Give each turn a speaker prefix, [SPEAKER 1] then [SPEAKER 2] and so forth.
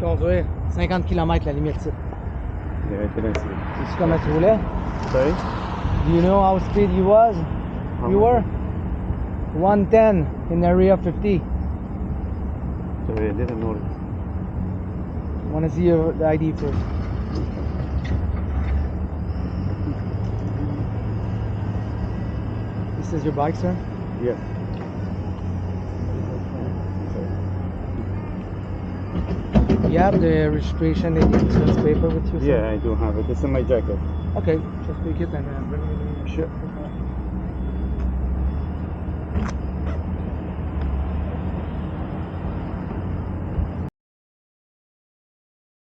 [SPEAKER 1] conduire. 50 km la limite.
[SPEAKER 2] Yeah, I didn't see it.
[SPEAKER 1] Tu comment tu roulais?
[SPEAKER 2] Sorry?
[SPEAKER 1] Do you know how speed you was? You were? 110 in area 50.
[SPEAKER 2] Sorry, I didn't notice.
[SPEAKER 1] Want to see the ID first. This is your bike, sir?
[SPEAKER 2] Yeah.
[SPEAKER 1] You have the registration and the insurance paper with you, sir?
[SPEAKER 2] Yeah, I do have it. It's in my jacket.
[SPEAKER 1] Okay, just pick it and bring it in.
[SPEAKER 2] Sure.